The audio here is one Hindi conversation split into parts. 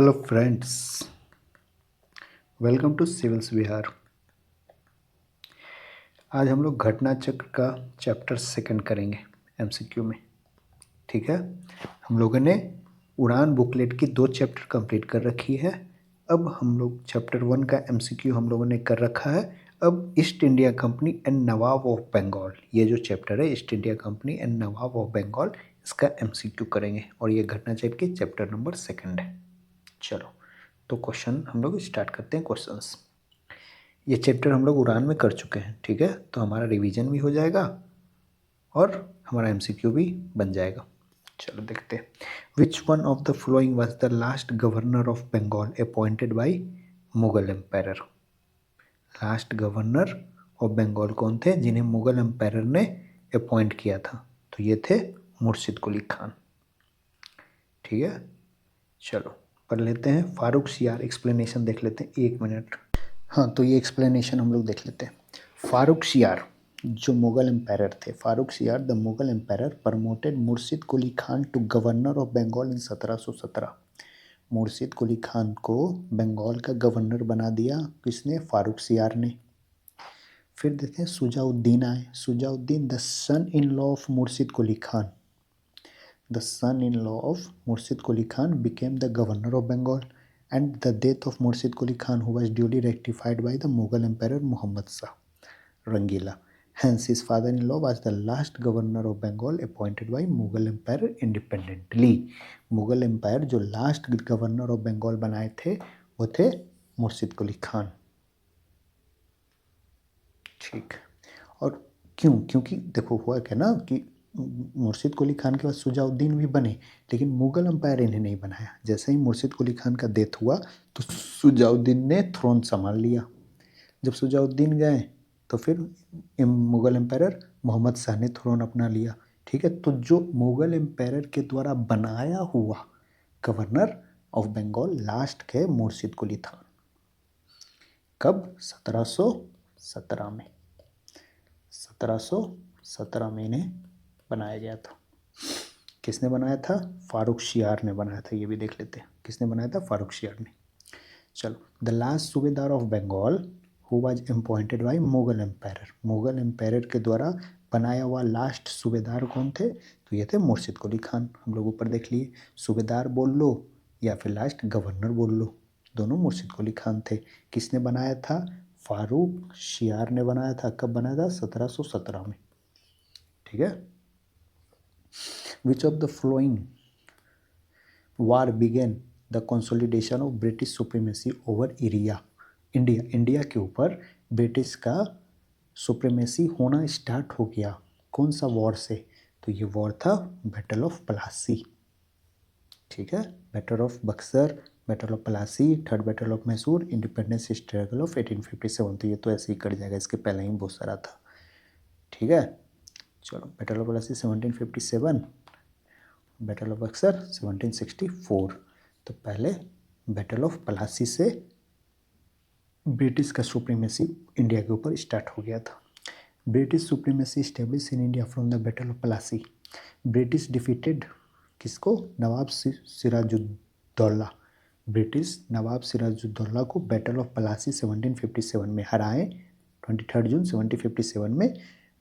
Hello friends, welcome to civils Bihar. आज हम लोग घटना चक्र का चैप्टर सेकंड करेंगे एमसीक्यू में। ठीक है, हम लोगों ने उड़ान बुकलेट की 2 चैप्टर कंप्लीट कर रखी है। अब हम लोग चैप्टर 1 का एमसीक्यू हम लोगों ने कर रखा है। अब east India company and nawab of Bengal, ये जो चैप्टर है east India company and nawab of Bengal, इसका एमसीक्यू करेंगे और ये घटना चक्र के चैप्टर नंबर 2 है। चलो तो क्वेश्चन हम लोग स्टार्ट करते हैं। क्वेश्चंस, ये चैप्टर हम लोग उड़ान में कर चुके हैं। ठीक है, तो हमारा रिवीजन भी हो जाएगा और हमारा एमसीक्यू भी बन जाएगा। चलो देखते हैं। Which one of the following was the last governor of Bengal appointed by Mughal empire. Last governor of Bengal कौन थे जिन्हें मुगल एम्पायर ने अपॉइंट किया था? तो ये थे मुर्शिद कुली खान। ठीक है, चलो पढ़ लेते हैं। फारूक सियार एक्सप्लेनेशन देख लेते हैं, 1 मिनट। हाँ, तो ये एक्सप्लेनेशन हम लोग देख लेते हैं। फारूक सियार जो मुगल एम्पायर थे, फारूक सियार the Mughal empire promoted Murshid Quli Khan to governor of Bengal इन 1717। मुर्शिद कुली खान को बंगाल का गवर्नर बना दिया किसने? फारूक सियार ने। फिर देखते हैं सुजाउद्दीन आए। Shujauddin the son in law of Murshid Quli Khan, the son-in-law of Murshid Quli Khan became the governor of Bengal, and the death of Murshid Quli Khan, who was duly rectified by the Mughal Emperor Muhammad Shah Rangila. Hence, his father-in-law was the last governor of Bengal appointed by Mughal Empire independently. Mughal Empire जो लास्ट गवर्नर ऑफ बंगाल बनाए थे वो थे मुर्शिद कुली खान। ठीक, और क्यों? क्योंकि देखो हुआ क्या ना कि मुर्शिद कुली खान के बाद सुजाउद्दीन भी बने, लेकिन मुगल एम्पायर इन्हें नहीं बनाया। जैसे ही मुर्शिद कुली खान का डेथ हुआ तो सुजाउद्दीन ने थ्रोन संभाल लिया। जब सुजाउद्दीन गए तो फिर मुगल एम्पायर मोहम्मद शाह ने थ्रोन अपना लिया। ठीक है, तो जो मुगल एम्पायर के द्वारा बनाया हुआ गवर्नर ऑफ बंगाल लास्ट के मुर्शिद कुली खान। कब? 1717 में। 1717 में इन्हें बनाया गया था। किसने बनाया था? फारूक सियार ने बनाया था। ये भी देख लेते हैं किसने बनाया था? फारूक सियार ने। चलो, the last subedar of Bengal who was appointed by Mughal empire. Mughal empire के द्वारा बनाया हुआ लास्ट सूबेदार कौन थे? तो ये थे मुर्शिद कुली खान। हम लोग ऊपर देख लिए, सूबेदार बोल लो या फिर लास्ट गवर्नर बोल लो, दोनों मुर्शिद कुली खान थे। किसने बनाया था? फारूक सियार ने बनाया था। कब बनाया था? 1717 में। ठीक है। Which of the following war began the consolidation of British supremacy over area? India के ऊपर ब्रिटिश का सुप्रीमेसी होना स्टार्ट हो गया कौन सा वॉर से? तो ये वॉर था बैटल ऑफ प्लासी। ठीक है, battle of Buxar, battle of Plassey, third battle of Mysore, independence struggle of 1857। तो ये तो ऐसे ही कट जाएगा, इसके पहले ही बहुत सारा था। ठीक है, चलो battle of Plassey 1757, battle of Buxar 1764। तो पहले बैटल ऑफ प्लासी से ब्रिटिश का सुप्रीमेसी इंडिया के ऊपर स्टार्ट हो गया था। British supremacy establish in India from the battle of Plassey. British defeated किसको? नवाब सिराजुद्दौला। ब्रिटिश नवाब सिराजुद्दौला को बैटल ऑफ प्लासी 1757 में हराए। 23 जून 1757 में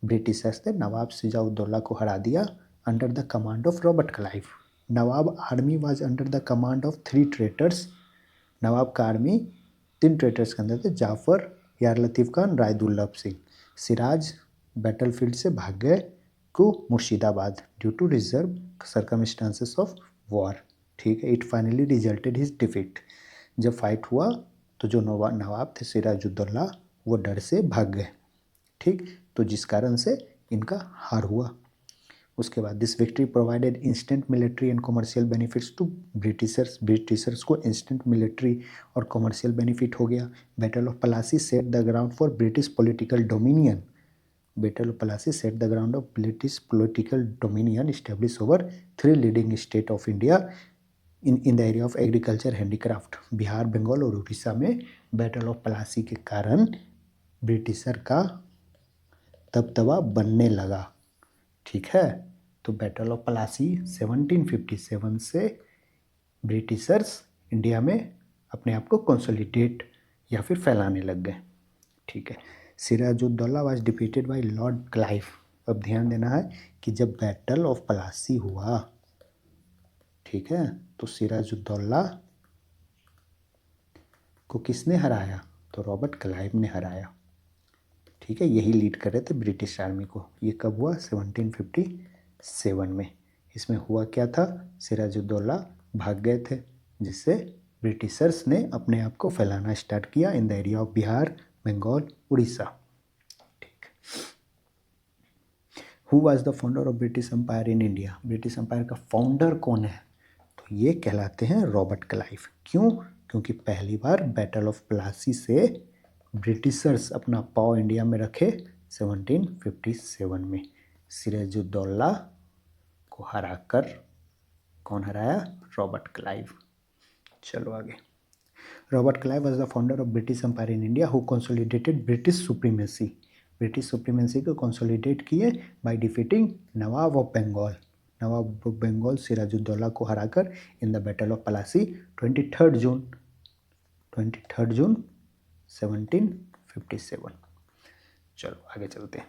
ब्रिटिशर्स ने नवाब सिराजुद्दौला को हरा दिया under the command of Robert Clive. Nawab army was under the command of 3 traitors. Nawab का आर्मी 3 ट्रेटर्स के अंदर थे, जाफर, यार लतीफ़ खान, रायदुल्लभ सिंह। सिराज बैटलफील्ड से भाग गए को Murshidabad due to reserve circumstances of war. ठीक है, it finally resulted his defeat. जब फाइट हुआ तो जो नवाब थे सिराजुद्दौला वो डर से भाग गए। ठीक, तो जिस कारण से इनका हार हुआ। उसके बाद this victory provided instant military and commercial benefits to britishers. Britishers को इंस्टेंट मिलिट्री और कॉमर्शियल बेनिफिट हो गया। Battle of Plassey set the ground for British political dominion. Battle of Plassey set the ground of British political dominion establish over 3 leading state of India in the area of agriculture handicraft. Bihar, Bengal और उड़ीसा में बैटल ऑफ प्लासी के कारण ब्रिटिशर का दबदबा बनने लगा। ठीक है, तो बैटल ऑफ प्लासी 1757 से ब्रिटिशर्स इंडिया में अपने आप को कंसोलिडेट या फिर फैलाने लग गए। ठीक है। Sirajuddaula was defeated by lord Clive. अब ध्यान देना है कि जब बैटल ऑफ प्लासी हुआ, ठीक है, तो सिराजुद्दौला को किसने हराया? तो रॉबर्ट क्लाइव ने हराया। ठीक है, यही लीड कर रहे थे ब्रिटिश आर्मी को। ये कब हुआ? 1757 में। इसमें हुआ क्या था? सिराजुद्दौला भाग गए थे, जिससे ब्रिटिशर्स ने अपने आप को फैलाना स्टार्ट किया in the area of Bihar, Bengal, Orissa. ठीक। Who was the founder of British empire in India? British empire का फाउंडर कौन है? तो ये कहलाते हैं रॉबर्ट क्लाइव। क्यों? क्योंकि पहली बार बैटल ऑफ प्लासी से ब्रिटिशर्स अपना पाव इंडिया में रखे 1757 में। सिराजुद्दौला को हराकर कौन हराया? Robert Clive. चलो आगे। Robert Clive was the founder of British empire in India who consolidated British supremacy. British supremacy को कंसोलिडेट किए by defeating nawab of Bengal. Nawab of Bengal Sirajuddaula को हराकर in the battle of Plassey 23 June 1757। चलो आगे चलते हैं।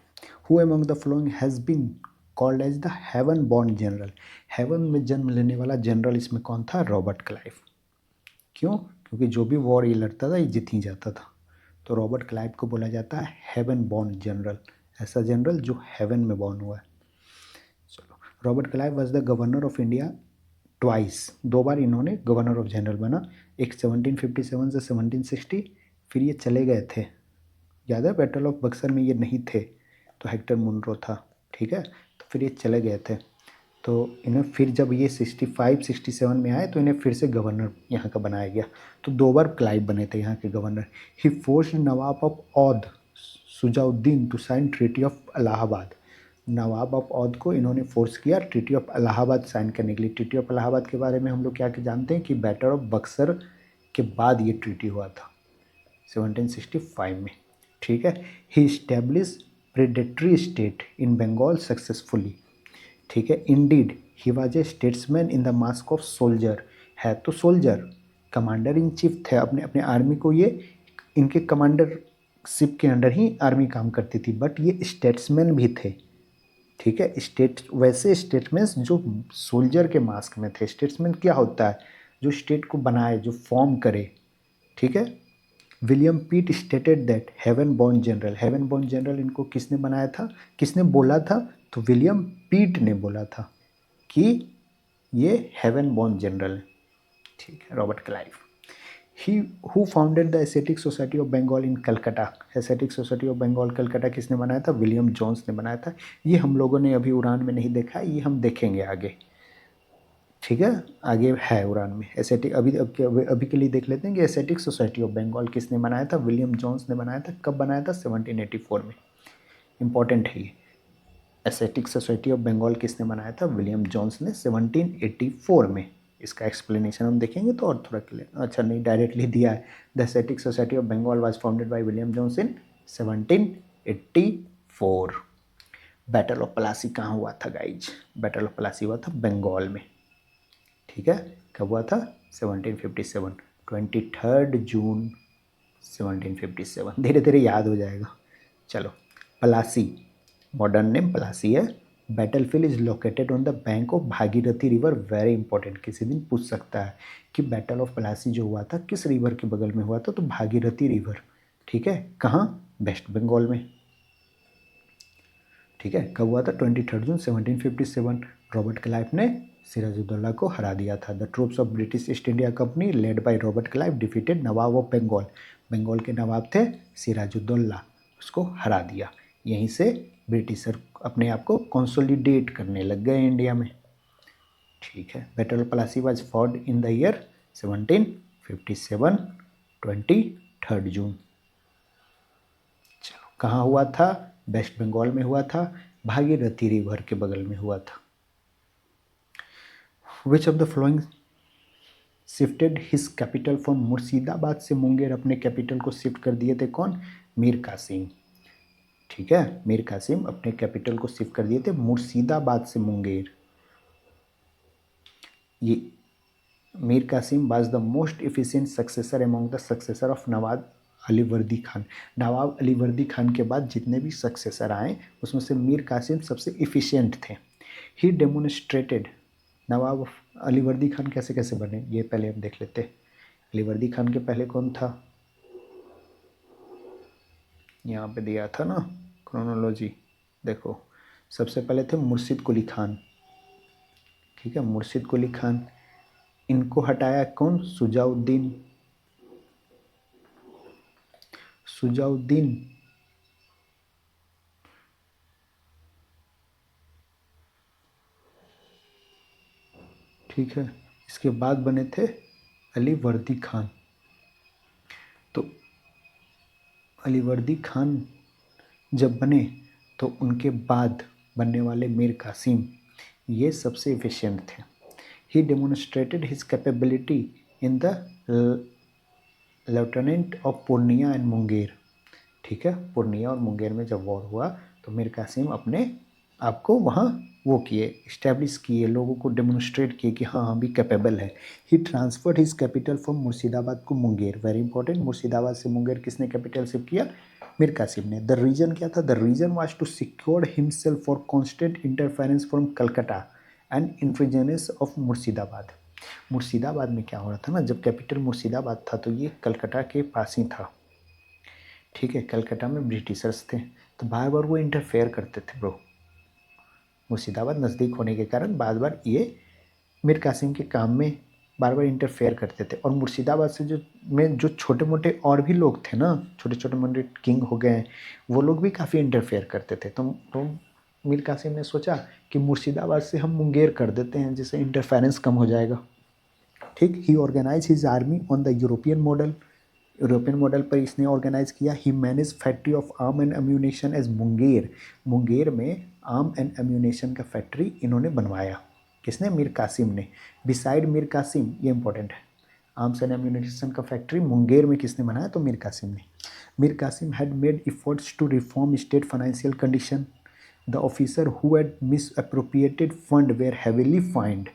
Who among the following has been called as the heaven born general. Heaven में जन्म लेने वाला जनरल इसमें कौन था? Robert Clive. क्यों? क्योंकि जो भी वॉर ये लड़ता था ये जीत ही जाता था। तो रॉबर्ट क्लाइव को बोला जाता है हेवन बॉर्न जनरल, ऐसा जनरल जो हेवन में बॉर्न हुआ है। चलो, Robert Clive was the governor of India twice. दो बार इन्होंने गवर्नर ऑफ जनरल बना, एक 1757 से 1760, फिर ये चले गए थे। याद है बैटल ऑफ बक्सर में ये नहीं थे, तो हेक्टर मुनरो था। ठीक है, तो फिर ये चले गए थे। तो इन्हें फिर जब ये 65-67 में आए तो इन्हें फिर से गवर्नर यहाँ का बनाया गया। तो दो बार क्लाइव बने थे यहाँ के governor. He forced nawab of Awadh Shujauddin to sign treaty of Allahabad. Nawab of Awadh को इन्होंने फोर्स किया ट्रीटी ऑफ इलाहाबाद साइन करने के लिए। ट्रीटी ऑफ इलाहाबाद के बारे में हम लोग क्या जानते हैं कि बैटल ऑफ बक्सर के बाद ये ट्रीटी हुआ था 1765 में। ठीक है। He establish predatory state in Bengal successfully. ठीक है। Indeed he was a statesman in the mask of soldier. है तो सोल्जर, कमांडर इन चीफ थे अपने अपने आर्मी को। ये इनके कमांडरशिप के अंडर ही आर्मी काम करती थी, बट ये स्टेट्समैन भी थे। ठीक है। वैसे स्टेट्समैन जो सोल्जर के मास्क में थे। स्टेट्समैन क्या होता है? जो स्टेट को बनाए, जो फॉर्म करे। ठीक है। विलियम पीट stated that heaven born general. Haven born general इनको किसने बनाया था, किसने बोला था? तो विलियम पीट ने बोला था कि ये हेवन बॉर्न जनरल है। ठीक है। Robert Clive. He who founded the aesthetic society of Bengal in Calcutta. Aesthetic society of Bengal Calcutta किसने बनाया था? विलियम जोन्स ने बनाया था। ये हम लोगों ने अभी उड़ान में नहीं देखा, ये हम देखेंगे आगे। ठीक है, आगे है उड़ान में। एस्थेटिक अभी के लिए देख लेते हैं कि एस्थेटिक सोसाइटी ऑफ बंगाल किसने बनाया था? विलियम जोन्स ने बनाया था। कब बनाया था? 1784 में। इंपॉर्टेंट है ये। एस्थेटिक सोसाइटी ऑफ बंगाल किसने बनाया था? विलियम जोन्स ने 1784 में। इसका एक्सप्लेनेशन हम देखेंगे तो और थोड़ा क्लियर। अच्छा नहीं, डायरेक्टली दिया है। The aesthetic society of Bengal was founded by William Jones in 1784। Battle of Plassey कहाँ हुआ था गाइज? बैटल ऑफ प्लासी हुआ था बंगाल में। ठीक है। कब हुआ था? 1757, 23 जून 1757। धीरे धीरे याद हो जाएगा। चलो, प्लासी, मॉडर्न नेम प्लासी है। Battle field is located on the bank of Bhagirathi river. Very important, किसी दिन पूछ सकता है कि बैटल ऑफ प्लासी जो हुआ था किस रिवर के बगल में हुआ था? तो भागीरथी रिवर। ठीक है। कहाँ? वेस्ट बंगाल में। ठीक है। कब हुआ था? 23 जून 1757। रॉबर्ट क्लाइव ने सिराजुद्दौला को हरा दिया था। The troops of British east India company led by Robert Clive defeated nawab of Bengal. Bengal के नवाब थे सिराजुद्दौला, उसको हरा दिया। यहीं से ब्रिटिशर अपने आप को कंसोलिडेट करने लग गए इंडिया में। ठीक है। Battle of Plassey was fought in the year 1757, 23 June. चलो, कहाँ हुआ था? वेस्ट बंगाल में हुआ था, भागीरथी रिवर के बगल में हुआ था। विच of the flowing shifted his capital from Murshidabad से मुंगेर। अपने कैपिटल को शिफ्ट कर दिए थे कौन? मीर कासिम। ठीक है। मीर कासिम अपने कैपिटल को शिफ्ट कर दिए थे मुर्शिदाबाद से मुंगेर। ये Mir Qasim was the most efficient successor among the successor of nawab Ali Vardi Khan. नवाब अली वर्दी खान के बाद जितने भी सक्सेसर आए उसमें से मीर कासिम सबसे इफिशिएंट थे। ही डेमोन्स्ट्रेटेड, नवाब अली वर्दी खान कैसे कैसे बने ये पहले हम देख लेते हैं। अली वर्दी खान के पहले कौन था, यहाँ पे दिया था ना क्रोनोलॉजी, देखो सबसे पहले थे मुर्शिद कुली खान, ठीक है, मुर्शिद कुली खान। इनको हटाया कौन, सुजाउद्दीन, सुजाउद्दीन ठीक है। इसके बाद बने थे अली वर्दी खान। तो अली वर्दी खान जब बने तो उनके बाद बनने वाले मीर कासिम ये सबसे एफिशिएंट थे। He demonstrated his capability in the lieutenant of Purnia and Munger, ठीक है, पूर्णिया और मुंगेर में जब वॉर हुआ तो मीर कासिम अपने आपको वहाँ वो किए, इस्टेब्लिश किए, लोगों को डेमोन्स्ट्रेट किए कि हाँ हम भी कैपेबल है। He transferred his capital from Murshidabad को मुंगेर, वेरी इंपॉर्टेंट, मुर्शिदाबाद से मुंगेर किसने कैपिटल शिफ्ट किया, मीर कासिम ने। द रीजन क्या था, the reason was to secure himself for constant interference from Calcutta and influence of Murshidabad. Murshidabad में क्या हो रहा था ना, जब कैपिटल मुर्शिदाबाद था तो ये कलकत्ता के पास ही था, ठीक है, कलकत्ता में ब्रिटिशर्स थे तो बार बार वो इंटरफेयर करते थे ब्रो। मुर्शिदाबाद नज़दीक होने के कारण बार बार ये मीर कासिम के काम में बार बार इंटरफेयर करते थे। और मुर्शिदाबाद से जो छोटे मोटे और भी लोग थे ना, छोटे छोटे मोटे किंग हो गए, वो लोग भी काफ़ी इंटरफेयर करते थे। तो मीर कासिम ने सोचा कि मुर्शिदाबाद से हम मुंगेर कर देते हैं जिससे इंटरफेरेंस कम हो जाएगा, ठीक। He organize his army on the European model, European model पर इसने ऑर्गेनाइज किया। He manage factory of arm and ammunition as Munger, Munger में आर्म एंड एम्यूनेशन का फैक्ट्री इन्होंने बनवाया, किसने, मीर कासिम ने। बिसाइड मीर कासिम, ये इंपॉर्टेंट है, आर्म्स एंड एम्यूनेशन का फैक्ट्री मुंगेर में किसने बनाया, तो मीर कासिम ने। Mir Qasim had made efforts to reform state financial condition, the officer who had misappropriated fund were heavily fined,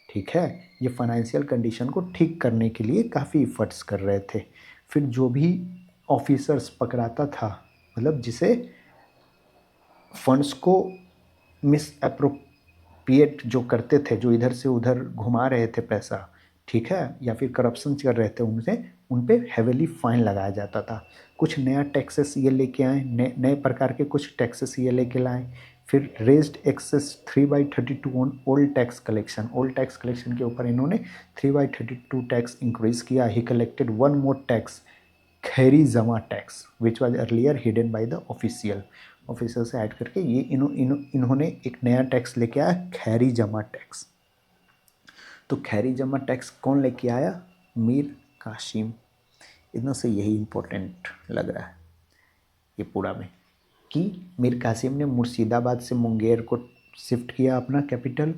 ठीक है, ये फाइनेंशियल कंडीशन को ठीक करने के लिए काफ़ी इफर्ट्स कर रहे थे। फिर जो भी ऑफिसर्स पकड़ाता था, मतलब जिसे फंड्स को मिस अप्रोप्रिएट जो करते थे, जो इधर से उधर घुमा रहे थे पैसा, ठीक है, या फिर करप्शन कर रहे थे, उनसे उन पे हेविली फाइन लगाया जाता था। कुछ नया टैक्सेस ये लेके आए, नए प्रकार के कुछ टैक्सेस ये लेके लाए। फिर raised excess 3/32 on old tax collection, old tax collection के ऊपर इन्होंने 3/32 टैक्स इंक्रीज किया। He collected one more tax, खैरी जमा tax, which was earlier hidden by the official, officer से ऐड करके ये इन्होंने एक नया टैक्स लेके आया, खैरी जमा टैक्स। तो खैरी जमा टैक्स कौन लेके आया, मीर कासिम। इतना से यही इम्पोर्टेंट लग रहा है ये पूरा में, कि मीर कासिम ने मुर्शिदाबाद से मुंगेर को शिफ्ट किया अपना कैपिटल,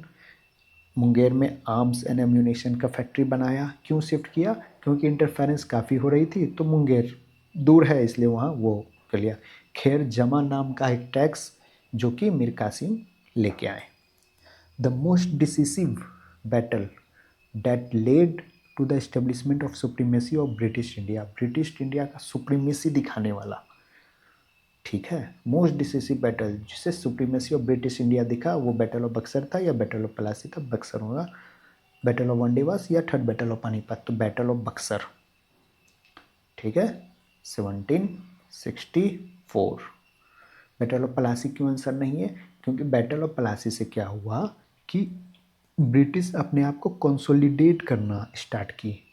मुंगेर में आर्म्स एंड एम्यूनेशन का फैक्ट्री बनाया। क्यों शिफ्ट किया, क्योंकि इंटरफेरेंस काफ़ी हो रही थी तो मुंगेर दूर है इसलिए वहाँ वो कर लिया। खैर जमा नाम का एक टैक्स जो कि मीर कासिम लेके आए। The most decisive battle that led to the establishment of supremacy of British India, British India का सुप्रीमेसी दिखाने वाला, ठीक है, मोस्ट डिसिसिव बैटल जिससे सुप्रीमेसी ऑफ ब्रिटिश इंडिया दिखा, वो बैटल ऑफ बक्सर था या बैटल ऑफ प्लासी था, बक्सर होगा। बैटल ऑफ वनडेवास या थर्ड बैटल ऑफ पानीपत, तो बैटल ऑफ बक्सर, ठीक है, 1764। बैटल ऑफ प्लासी क्यों आंसर नहीं है, क्योंकि बैटल ऑफ प्लासी से क्या हुआ कि ब्रिटिश अपने आप को कंसोलिडेट करना स्टार्ट की,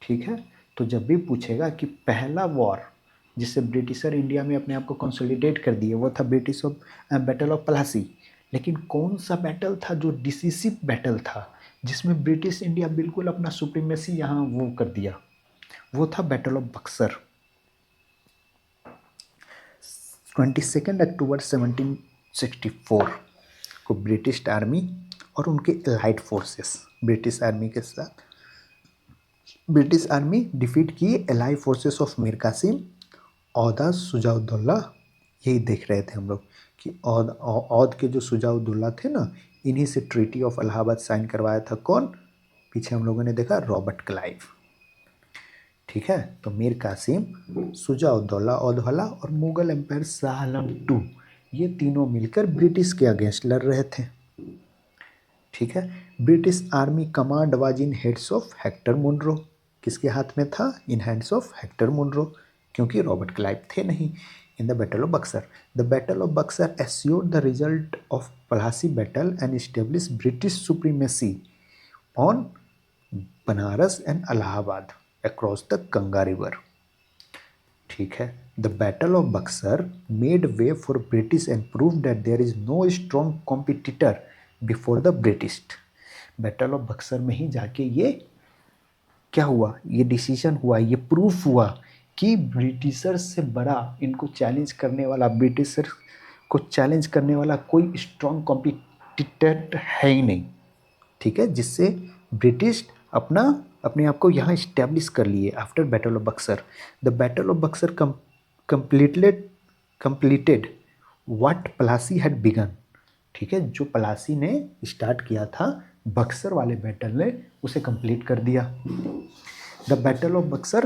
ठीक है। तो जब भी पूछेगा कि पहला वॉर जिससे ब्रिटिशर इंडिया में अपने आप को कंसोलिडेट कर दिए वो था British of battle of Plassey, लेकिन कौन सा बैटल था जो डिसिसिव बैटल था जिसमें ब्रिटिश इंडिया बिल्कुल अपना सुप्रीमेसी यहाँ वो कर दिया, वो था बैटल ऑफ बक्सर। 22 अक्टूबर 1764 को ब्रिटिश आर्मी और उनके एलाइड फोर्सेस, ब्रिटिश आर्मी के साथ ब्रिटिश आर्मी डिफीट की ally forces of Mir Qasim, Awadh Shujauddaula. यही देख रहे थे हम लोग कि औद के जो सुजाउद्दौला थे ना, इन्हीं से ट्रीटी ऑफ इलाहाबाद साइन करवाया था कौन, पीछे हम लोगों ने देखा रॉबर्ट क्लाइव, ठीक है। तो मीर कासिम, शुजा-उद-दौला औधवाला और मुगल एम्पायर शाह आलम टू, ये तीनों मिलकर ब्रिटिश के अगेंस्ट लड़ रहे थे, ठीक है। British army command was in heads of Hector Munro, किसके हाथ में था? In hands of Hector Munro, क्योंकि रॉबर्ट क्लाइव थे नहीं। In the battle of Buxar, the battle of Buxar assured the result of Plassey battle and establish British supremacy on Banaras and Allahabad across the Ganga river, ठीक है। The battle of Buxar made way for British and prove that there is no strong competitor before the British. Battle of Buxar में ही जाके ये क्या हुआ, ये डिसीजन हुआ, ये प्रूफ हुआ कि ब्रिटिशर से बड़ा इनको चैलेंज करने वाला, ब्रिटिशर को चैलेंज करने वाला कोई स्ट्रॉन्ग कॉम्पिटिटर है ही नहीं, ठीक है। जिससे ब्रिटिश अपने आप को यहाँ इस्टेब्लिश कर लिए after battle of Buxar. The battle of Buxar completed what Plassey had begun, ठीक है। जो प्लासी ने स्टार्ट किया था बक्सर वाले बैटल ने उसे कंप्लीट कर दिया। The battle of Buxar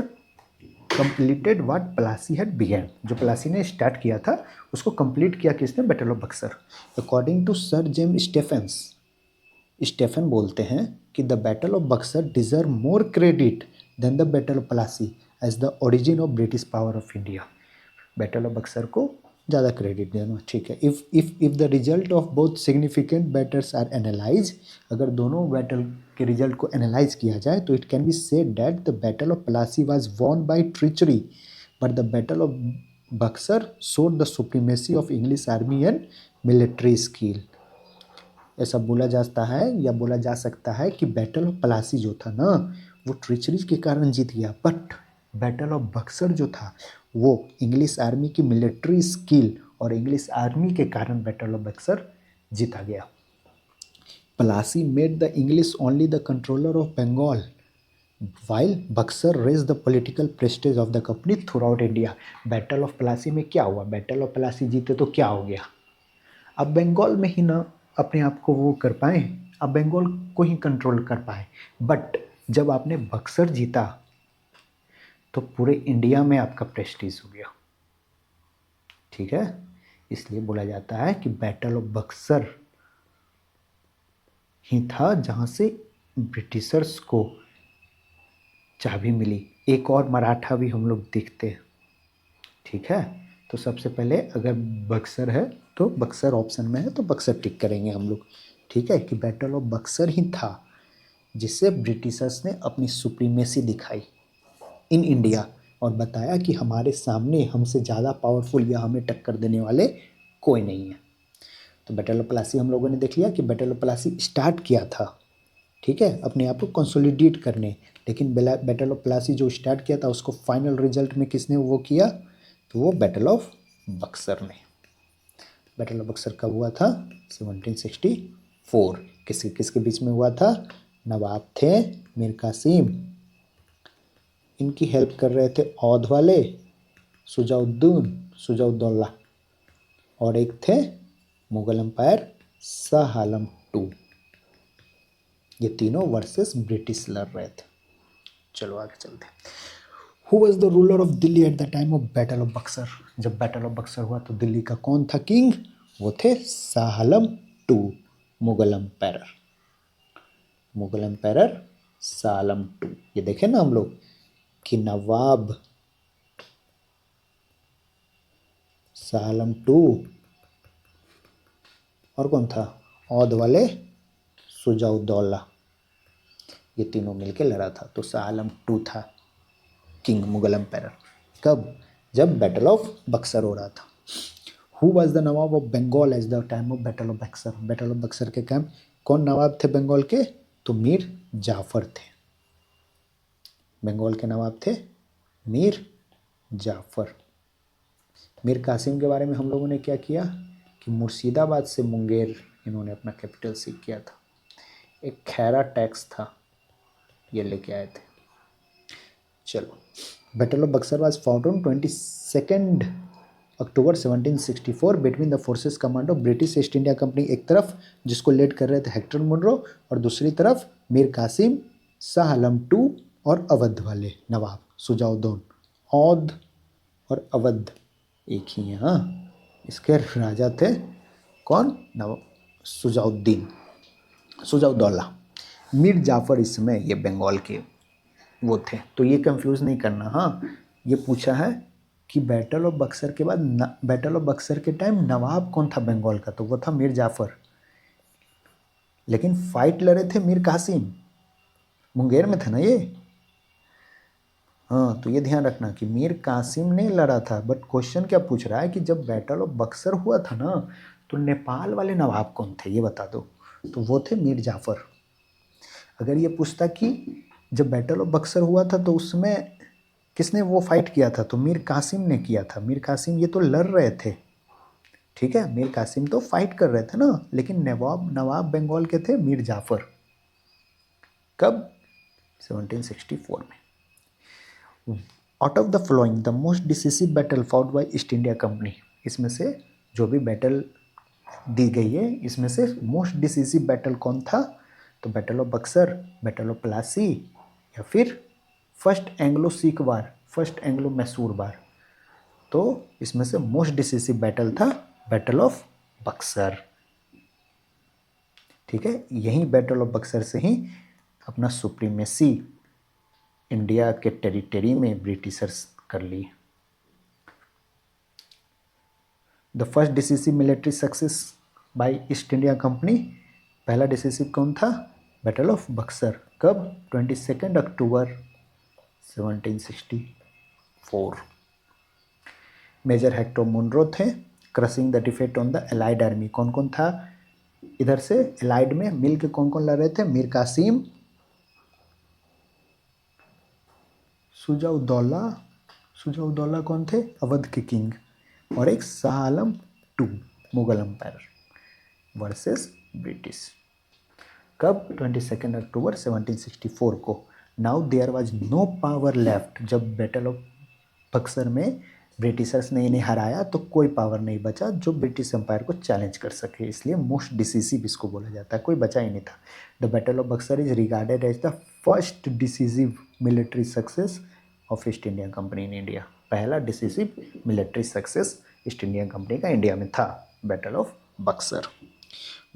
completed what Plassey had begun, जो प्लासी ने स्टार्ट किया था उसको कंप्लीट किया किसने? Battle of Buxar. According to sir James Stephen बोलते हैं कि the battle of Buxar deserve more credit than the battle of Plassey as the origin of British power of India. Battle of Buxar को ज़्यादा क्रेडिट देना, ठीक है। If the result of both significant battles are analyse, अगर दोनों बैटल के रिजल्ट को एनालाइज किया जाए तो it can be said that the battle of Plassey was won by treachery but the battle of Buxar showed the supremacy of English army and military skill. ऐसा बोला जाता है या बोला जा सकता है कि बैटल ऑफ प्लासी जो था ना वो ट्रिचरी के कारण जीत गया, बट बैटल ऑफ बक्सर जो था वो इंग्लिश आर्मी की मिलिट्री स्किल और इंग्लिश आर्मी के कारण बैटल ऑफ बक्सर जीता गया। Plassey made the English only the controller of Bengal while Buxar raise the political prestige of the company throughout India. Battle of Plassey में क्या हुआ? बैटल ऑफ प्लासी जीते तो क्या हो गया? अब बंगाल में ही ना अपने आप को वो कर पाए, अब बंगाल को ही कंट्रोल कर पाए, बट जब आपने बक्सर जीता तो पूरे इंडिया में आपका प्रेस्टीज हो गया, ठीक है। इसलिए बोला जाता है कि बैटल ऑफ बक्सर ही था जहाँ से ब्रिटिशर्स को चाबी मिली। एक और मराठा भी हम लोग देखते हैं, ठीक है। तो सबसे पहले अगर बक्सर है तो बक्सर ऑप्शन में है तो बक्सर टिक करेंगे हम लोग, ठीक है, कि बैटल ऑफ बक्सर ही था जिससे ब्रिटिशर्स ने अपनी सुप्रीमेसी दिखाई इन इंडिया और बताया कि हमारे सामने हमसे ज़्यादा पावरफुल या हमें टक्कर देने वाले कोई नहीं है। तो बैटल ऑफ प्लासी हम लोगों ने देख लिया कि बैटल ऑफ प्लासी स्टार्ट किया था, ठीक है, अपने आप को कंसोलिडेट करने, लेकिन बैटल ऑफ प्लासी जो स्टार्ट किया था उसको फाइनल रिजल्ट में किसने वो किया? तो वो बैटल ऑफ बक्सर ने। बैटल ऑफ बक्सर कब हुआ था? 1764। किसके किसके बीच में हुआ था? नवाब थे मीर कासिम, इनकी हेल्प कर रहे थे औध वाले शुजा-उद-दौला, और एक थे मुगल एम्पायर शाह आलम टू। ये तीनों वर्सेस ब्रिटिश लड़ रहे थे। चलो आगे चलते हैं। Who was the ruler of Delhi at the time of battle of Buxar? जब बैटल ऑफ बक्सर हुआ तो दिल्ली का कौन था किंग? वो थे Shah Alam two, Mughal empire Shah Alam two. ये देखे ना हम लोग कि नवाब शाह आलम टू और कौन था? औध वाले शुजा-उद-दौला, ये तीनों मिलके लड़ा था। तो शाह आलम टू था किंग, मुगल एम्पायर। कब? जब बैटल ऑफ बक्सर हो रहा था। Who was the nawab of Bengal as the time of battle of Buxar? Battle of Buxar के टाइम कौन नवाब थे बंगाल के? तो मीर जाफर थे। बंगाल के नवाब थे मीर जाफर। मीर कासिम के बारे में हम लोगों ने क्या किया कि मुर्शिदाबाद से मुंगेर इन्होंने अपना कैपिटल सीख किया था। एक खैरा टैक्स था, ये लेके आए थे। चलो, battle of Buxar was fought on 22 October 1764 between the forces command of British east India company, एक तरफ जिसको लीड कर रहे थे हेक्टर मुनरो और दूसरी तरफ मीर कासिम शाह आलम टू और अवध वाले नवाब सुजाउद्दौन, औध और अवध एक ही है। हाँ, इसके राजा थे कौन? नवाब सुजाउद्दौला। मीर जाफर इस समय ये बंगाल के वो थे, तो ये कंफ्यूज नहीं करना। हाँ, ये पूछा है कि बैटल ऑफ बक्सर के बाद बैटल ऑफ बक्सर के टाइम नवाब कौन था बंगाल का, तो वो था मीर जाफर, लेकिन फाइट लड़े थे मीर कासिम, मुंगेर में था ना ये। हाँ, तो ये ध्यान रखना कि मीर कासिम ने लड़ा था, बट क्वेश्चन क्या पूछ रहा है कि जब बैटल ऑफ बक्सर हुआ था ना, तो नेपाल वाले नवाब कौन थे ये बता दो, तो वो थे मीर जाफर। अगर ये पूछता कि जब बैटल ऑफ बक्सर हुआ था तो उसमें किसने वो फाइट किया था, तो मीर कासिम ने किया था। मीर कासिम ये तो लड़ रहे थे, ठीक है, मीर कासिम तो फाइट कर रहे थे ना, लेकिन नवाब बंगाल के थे मीर जाफर। कब? 1764 में। Out of the following the most decisive battle fought by East India Company, इसमें से जो भी बैटल दी गई है इसमें से मोस्ट डिसिसिव बैटल कौन था, तो battle of Buxar, battle of Plassey, या फिर first Anglo Sikh war, first Anglo Mysore war. तो इसमें से मोस्ट डिसिसिव बैटल था बैटल ऑफ बक्सर, ठीक है। यही बैटल ऑफ बक्सर से ही अपना सुप्रीमेसी इंडिया के टेरिटरी में ब्रिटिशर्स कर ली। The first decisive military success by East India Company, पहला डिसिसिव कौन था? Battle of Buxar. कब? 22 अक्टूबर 1764। मेजर हेक्टर मुनरो थे, crushing the defect on the allied army. कौन कौन था इधर से एलाइड में मिल के, कौन कौन लड़ रहे थे? मीर कासिम, सुजाउद्दौला, सुजाउद्दौला कौन थे? अवध के किंग, और एक Shah Alam two Mughal empire versus British. कब? 22 अक्टूबर 1764 को। Now there was no power left, जब बैटल ऑफ बक्सर में ब्रिटिशर्स ने इन्हें हराया तो कोई पावर नहीं बचा जो ब्रिटिश एम्पायर को चैलेंज कर सके, इसलिए मोस्ट डिसिसिव इसको बोला जाता है, कोई बचा ही नहीं था। The battle of Buxar is regarded as the first decisive military success of East India Company in India. पहला decisive military success East India Company का इंडिया में था, battle of Buxar.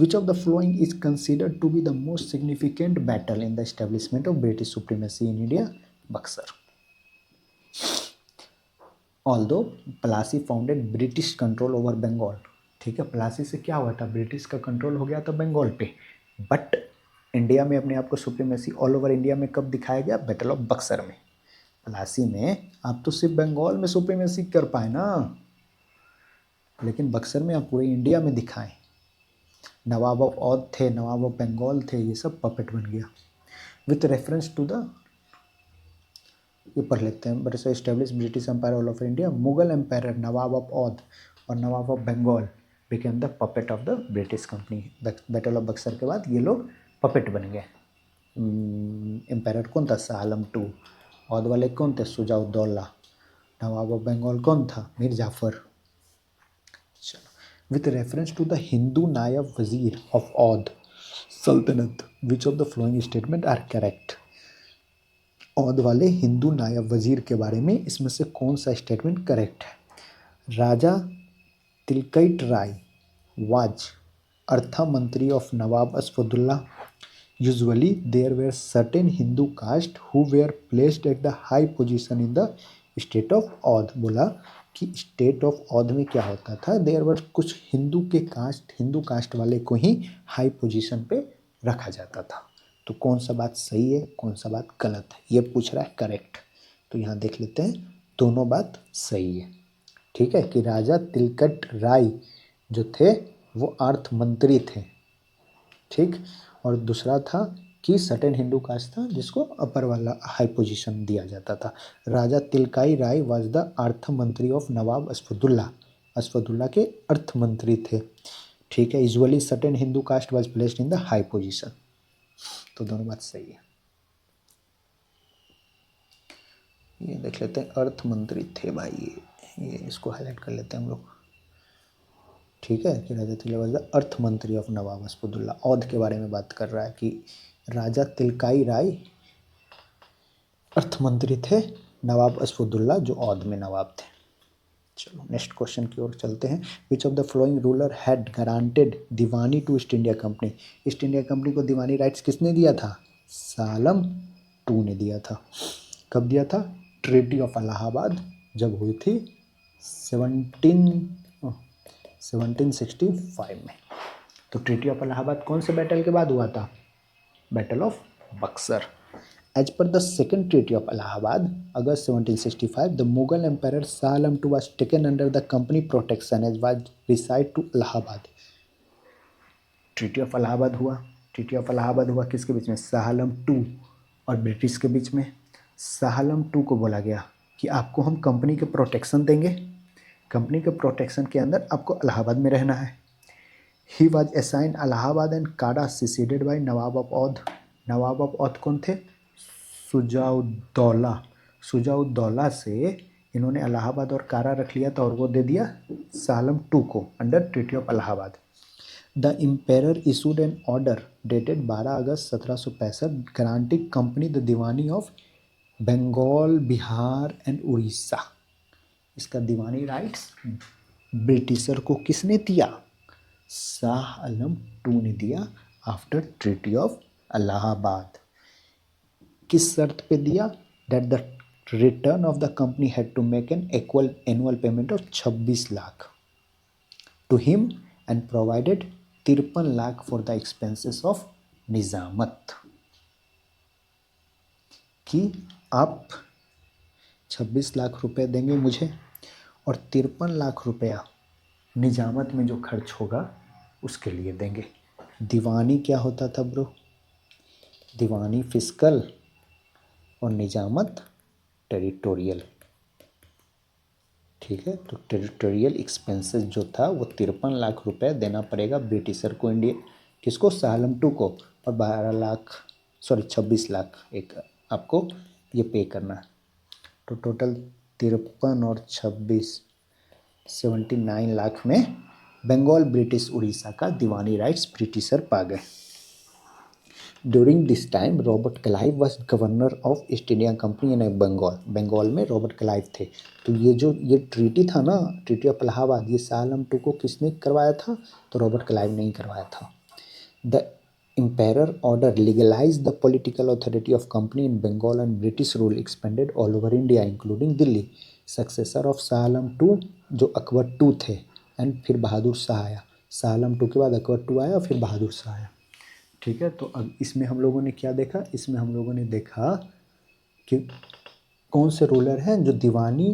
Which of the following is considered to be the most significant battle in the establishment of British supremacy in India? Buxar. Although Plassey founded British control over Bengal, ठीक है, प्लासी से क्या हुआ था? ब्रिटिश का कंट्रोल हो गया था बंगाल पे, बट इंडिया में अपने आप को सुप्रीमेसी ऑल ओवर इंडिया में कब दिखाया गया? बैटल ऑफ बक्सर में। प्लासी में आप तो सिर्फ बंगाल में सुप्रीमेसी कर पाए ना, लेकिन बक्सर में आप पूरे इंडिया में दिखाएं। नवाब ऑफ औध थे, नवाब ऑफ बंगाल थे, ये सब पपेट बन गया। विथ रेफरेंस टू द, ये पढ़ लेते हैं, but establish British empire all over India, Mughal empire nawab of Awadh और nawab of Bengal became the puppet of the British company. Battle of Buxar के बाद ये लोग पपेट बन गए। एम्पायर कौन था? शाह आलम टू। औध वाले कौन थे? सुजाउद्दौला। नवाब ऑफ बंगाल कौन था? मीर जाफर। चलो, with reference to the Hindu Nayab Wazir of Oudh Sultanate, which of the following statement are correct? Aundh वाले हिंदू नायब वजीर के बारे में इसमें से कौन सा स्टेटमेंट करेक्ट है? राजा तिलकैट राय वाज अर्था मंत्री of nawab Asafuddaula. Usually there were certain Hindu caste who were placed at the high position in the state of Awadh. बोला कि स्टेट ऑफ औध में क्या होता था? देयर वर कुछ हिंदू कास्ट वाले को ही हाई पोजीशन पे रखा जाता था। तो कौन सा बात सही है, कौन सा बात गलत है, ये पूछ रहा है। करेक्ट, तो यहाँ देख लेते हैं, दोनों बात सही है, ठीक है, कि राजा तिलकट राय जो थे वो अर्थ मंत्री थे, ठीक, और दूसरा था कि सर्टेन हिंदू कास्ट था जिसको अपर वाला हाई पोजीशन दिया जाता था। राजा तिलकाई राय वाज द अर्थ मंत्री ऑफ नवाब असफदुल्ला, असफदुल्ला के अर्थ मंत्री थे, ठीक है। Usually certain Hindu caste was placed in the high position. तो दोनों बात सही है। ये देख लेते हैं, अर्थ मंत्री थे भाई, ये इसको हाईलाइट कर लेते हैं हम लोग, ठीक है, कि राजा तिलक वाज द अर्थ मंत्री ऑफ नवाब असफदुल्ला। औध के बारे में बात कर रहा है कि राजा तिलकाई राय अर्थ मंत्री थे नवाब असफुद्दुल्ला जो औध में नवाब थे। चलो नेक्स्ट क्वेश्चन की ओर चलते हैं। Which of the following ruler had granted diwani to East India Company? East India Company को दीवानी राइट्स किसने दिया था? सालम टू ने दिया था। कब दिया था? ट्रीटी ऑफ इलाहाबाद जब हुई थी 1765 में। तो ट्रीटी ऑफ इलाहाबाद कौन से बैटल के बाद हुआ था? Battle of Buxar. As per the second treaty of Allahabad, August 1765, the Mughal Emperor Shah Alam II was taken under the company protection as was reside to Allahabad. Treaty of Allahabad हुआ। ट्रीटी ऑफ इलाहाबाद हुआ किसके बीच में? शाह आलम टू और ब्रिटिश के बीच में। शाह आलम टू को बोला गया कि आपको हम कंपनी के प्रोटेक्शन देंगे, कंपनी के प्रोटेक्शन के अंदर आपको इलाहाबाद में रहना है। He was assign Allahabad and Kara ceded by Nawab of Awadh. Nawab of Awadh कौन थे? सुजाउद्दौला। सुजाउद्दौला से इन्होंने इलाहाबाद और कारा रख लिया था और वो दे दिया सालम टू को under treaty of Allahabad. The emperor issued an order dated 12 August 1765 granting company the diwani of Bengal, Bihar and Orissa. इसका दीवानी राइट्स ब्रिटिशर को किसने दिया? शाह आलम टू ने दिया आफ्टर ट्रीटी ऑफ इलाहाबाद। किस शर्त पे दिया? That the return of the company had to make an equal annual payment of 26 lakh to him and provided 53 lakh for the expenses of Nizamat. कि आप 26 लाख रुपए देंगे मुझे और 53 लाख रुपया निजामत में जो खर्च होगा उसके लिए देंगे। दीवानी क्या होता था ब्रो? दीवानी फिस्कल और निजामत टेरिटोरियल। ठीक है, तो टेरिटोरियल एक्सपेंसेस जो था वो 53 लाख रुपए देना पड़ेगा ब्रिटिशर को, इंडिया किसको? सालम टू को। और 26 लाख एक आपको ये पे करना है। तो टोटल 53 और 26 79 लाख में बंगाल, ब्रिटिश, उड़ीसा का दीवानी राइट्स ब्रिटिशर पा गए। During this time Robert Clive was governor of East India Company in Bengal. Bengal में रॉबर्ट क्लाइव थे। तो ये ट्रीटी था ना, ट्रीटी ऑफ इलाहाबाद, ये शाह आलम टू को किसने करवाया था? तो रॉबर्ट क्लाइव ने ही करवाया था। The emperor order legalize the political authority of company in Bengal and British rule expanded all over India including Delhi. Successor of Shah Alam two जो अकबर टू थे एंड फिर बहादुर शाह आया। शाह आलम टू के बाद अकबर टू आया और फिर बहादुर शाह आया। ठीक है, तो अब इसमें हम लोगों ने क्या देखा? इसमें हम लोगों ने देखा कि कौन से रूलर हैं जो दीवानी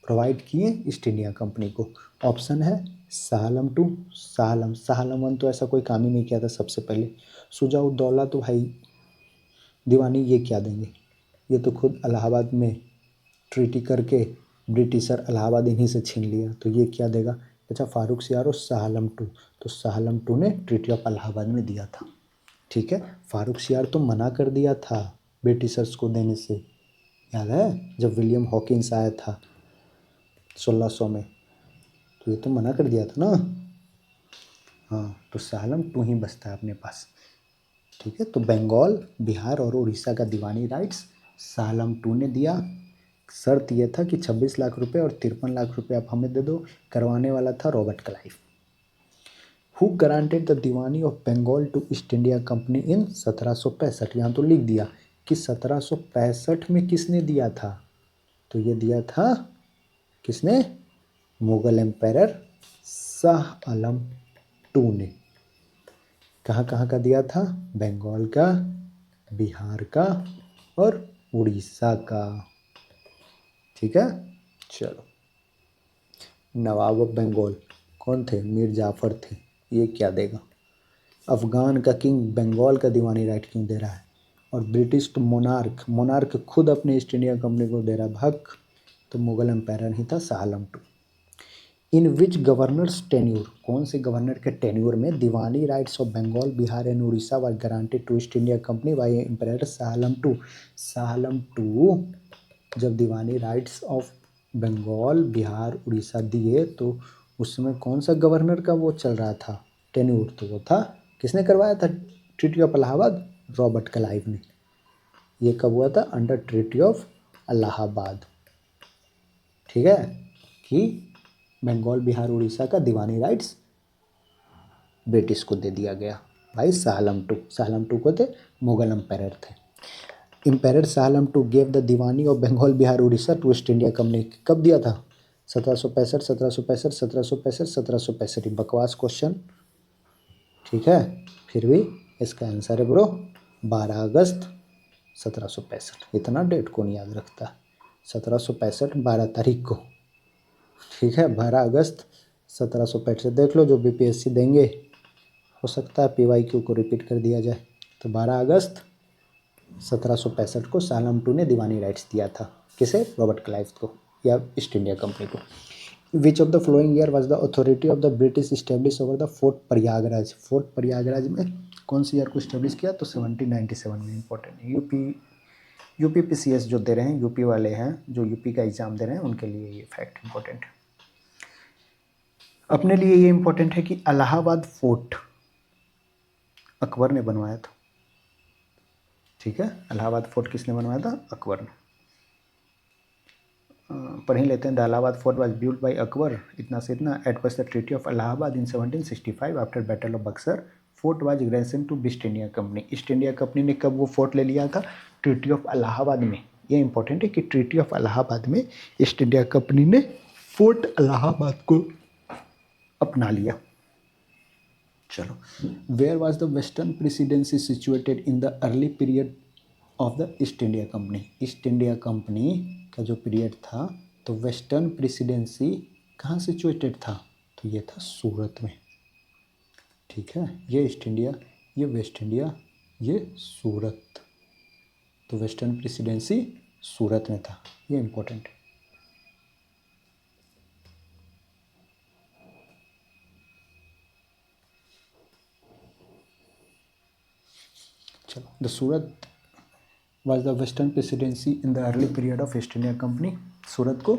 प्रोवाइड किए ईस्ट इंडिया कंपनी को। ऑप्शन है शाह आलम टू, शाह आलम वन तो ऐसा कोई काम ही नहीं किया था सबसे पहले। सुजाउद्दौला तो भाई दीवानी ये क्या देंगे, ये तो खुद इलाहाबाद में ट्रीटी करके ब्रिटिशर इलाहाबाद इन्हीं से छीन लिया, तो ये क्या देगा? अच्छा, फारूक सियार और शाह आलम टू। तो शाह आलम टू ने ट्रीटी ऑफ इलाहाबाद में दिया था। ठीक है, फारूक सियार तो मना कर दिया था ब्रिटिशर्स को देने से, याद है जब विलियम हॉकिंस आया था 1600 में, तो ये तो मना कर दिया था ना। हाँ, तो शाह आलम टू ही बचता है अपने पास। ठीक है, तो बंगाल, बिहार और उड़ीसा का दीवानी राइट्स शाह आलम टू ने दिया। शर्त यह था कि 26 लाख रुपए और 53 लाख रुपए आप हमें दे दो। करवाने वाला था Robert Clive. Who granted the diwani of Bengal to East India Company in 1765। यहाँ तो लिख दिया कि 1765 में किसने दिया था? तो ये दिया था किसने? मुगल एम्पायर शाह आलम टू ने। कहाँ कहाँ का दिया था? बंगाल का, बिहार का और उड़ीसा का। ठीक है, चलो। नवाब ऑफ बंगाल कौन थे? मीर जाफर थे। ये क्या देगा? अफगान का किंग बंगाल का दीवानी राइट क्यों दे रहा है? और ब्रिटिश मोनार्क खुद अपने ईस्ट इंडिया कंपनी को दे रहा भाग। तो मुगल एम्पायर ही था Shah Alam two. In which governor's tenure, कौन से गवर्नर के टेन्यूर में Diwani rights of Bengal, Bihar and Orissa were guaranteed to East India company by emperor Shah Alam two. Shah Alam two जब दीवानी राइट्स ऑफ बंगाल, बिहार, उड़ीसा दिए तो उसमें कौन सा गवर्नर का वो चल रहा था टेन्यूर? तो वो था, किसने करवाया था treaty of Allahabad? Robert Clive ने। ये कब हुआ था? अंडर ट्रीटी ऑफ इलाहाबाद, ठीक है, कि बंगाल बिहार उड़ीसा का दीवानी राइट्स ब्रिटिश को दे दिया गया भाई शाहआलम टू। शाहआलम टू को थे मुगल एम्पायर थे। Empire Shah Alam two gave the diwani of Bengal Bihar Orissa to East India Company. कब दिया था? 1765, 1765, 1765, 1765। बकवास क्वेश्चन, ठीक है, फिर भी इसका आंसर है ब्रो 12 अगस्त 1765। इतना डेट कौन याद रखता? 1765 12 तारीख को, ठीक है, 12 अगस्त 1765। देख लो जो बीपीएससी देंगे, हो सकता है पीवाईक्यू को रिपीट कर दिया जाए। तो 12 अगस्त 1765 को शाहआलम टू ने दीवानी राइट्स दिया था। किसे? रॉबर्ट क्लाइव को या ईस्ट इंडिया कंपनी को। विच of the flowing year was the authority of the British establish over the fort Prayagraj. Fort Prayagraj में कौन सी ईयर को इस्टेब्लिश किया? तो 1797 में। इंपॉर्टेंट यूपीपीसीएस जो दे रहे हैं, यूपी वाले हैं जो यूपी का एग्जाम दे रहे हैं, उनके लिए ये फैक्ट इंपॉर्टेंट है। अपने लिए ये इंपॉर्टेंट है कि इलाहाबाद फोर्ट अकबर ने बनवाया था, ठीक है। इलाहाबाद फोर्ट किसने बनवाया था? अकबर ने। पढ़ ही लेते हैं। The Allahabad fort was built by Akbar, इतना से इतना, at was the treaty of Allahabad in 1765 after battle of Buxar. Fort was ग्रेसन to East India Company. East India Company ने कब वो फोर्ट ले लिया था? ट्रीटी ऑफ इलाहाबाद में। ये इंपॉर्टेंट है कि ट्रीटी ऑफ इलाहाबाद में ईस्ट इंडिया कंपनी ने फोर्ट इलाहाबाद को अपना लिया। चलो, where was the western presidency situated in the early period of the East India Company. East India Company का जो पीरियड था, तो वेस्टर्न प्रेसिडेंसी कहाँ सिचुएटेड था? तो ये था सूरत में, ठीक है। ये ईस्ट इंडिया, ये वेस्ट इंडिया, ये सूरत। तो वेस्टर्न प्रेसिडेंसी सूरत में था, ये इंपॉर्टेंट है। चलो, the Surat was the western presidency in the early period of East India Company। Surat को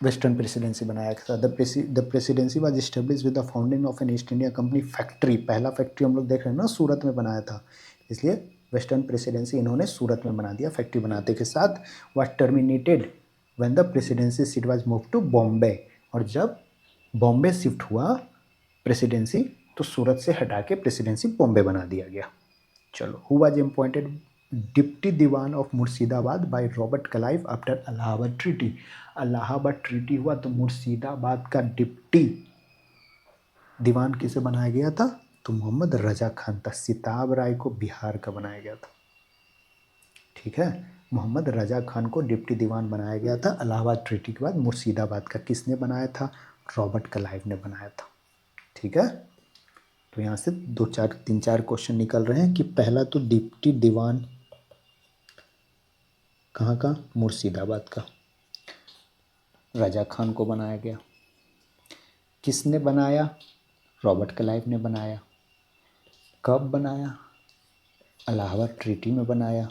वेस्टर्न प्रेसिडेंसी बनाया था। The presidency was establish with the founding of an East India Company factory. पहला फैक्ट्री हम लोग देख रहे हैं ना, सूरत में बनाया था, इसलिए वेस्टर्न प्रेसिडेंसी इन्होंने सूरत में बना दिया। फैक्ट्री बनाते के साथ was terminated when the presidency seat was move to Bombay. और जब बॉम्बे शिफ्ट हुआ प्रेसिडेंसी, तो सूरत से हटा के प्रेसिडेंसी बॉम्बे बना दिया गया। चलो, who was appointed deputy diwan of Murshidabad by Robert Clive after Allahabad treaty. Allahabad treaty हुआ तो मुर्शिदाबाद का डिप्टी दीवान किसे बनाया गया था? तो मोहम्मद रजा खान था। सिताब राय को बिहार का बनाया गया था, ठीक है। मोहम्मद रजा खान को डिप्टी दीवान बनाया गया था इलाहाबाद ट्रीटी के बाद। मुर्शिदाबाद का किसने बनाया था? रॉबर्ट क्लाइव ने बनाया था, ठीक है। तो यहाँ से 3-4 क्वेश्चन निकल रहे हैं कि पहला तो डिप्टी दीवान कहाँ का? मुर्शिदाबाद का, रजा खान को बनाया गया। किसने बनाया? रॉबर्ट क्लाइव ने बनाया। कब बनाया? इलाहाबाद ट्रीटी में बनाया।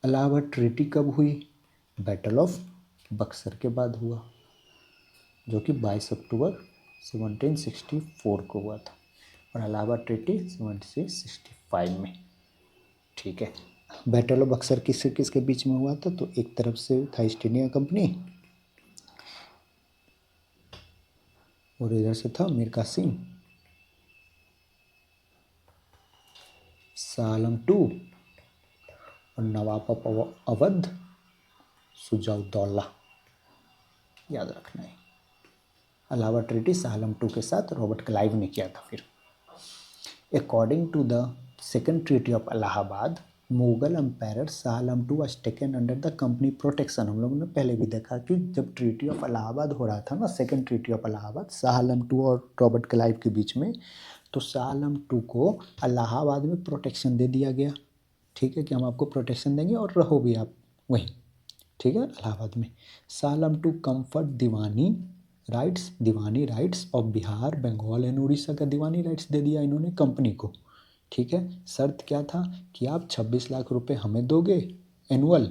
इलाहाबाद ट्रीटी कब हुई? बैटल ऑफ बक्सर के बाद हुआ, जो कि 22 अक्टूबर 1764 को हुआ था। और इलाहाबाद ट्रीटी 1765 में, ठीक है। बैटल ऑफ बक्सर किससे किसके बीच में हुआ था? तो एक तरफ से था ईस्ट इंडिया कंपनी और इधर से था मीर कासिम, शाहआलम टू और नवाब ऑफ अवध सुजाउद्दौला, याद रखना है। इलाहाबाद ट्रीटी शाहआलम टू के साथ रॉबर्ट क्लाइव ने किया था। फिर according to the second treaty of Allahabad, Mughal empire Shah Alam two was taken under the company protection. हम लोगों ने पहले भी देखा कि जब ट्रीटी ऑफ इलाहाबाद हो रहा था ना, second treaty of Allahabad Shah Alam two और रॉबर्ट क्लाइव के बीच में, तो शाहआलम टू को इलाहाबाद में प्रोटेक्शन दे दिया गया, ठीक है, कि हम आपको प्रोटेक्शन देंगे और रहो भी आप वहीं, ठीक है, इलाहाबाद में। Shah Alam two conferred diwani rights of Bihar Bengal and Orissa का दीवानी राइट्स दे दिया इन्होंने कंपनी को, ठीक है। शर्त क्या था कि आप 26 लाख रुपए हमें दोगे एनुअल,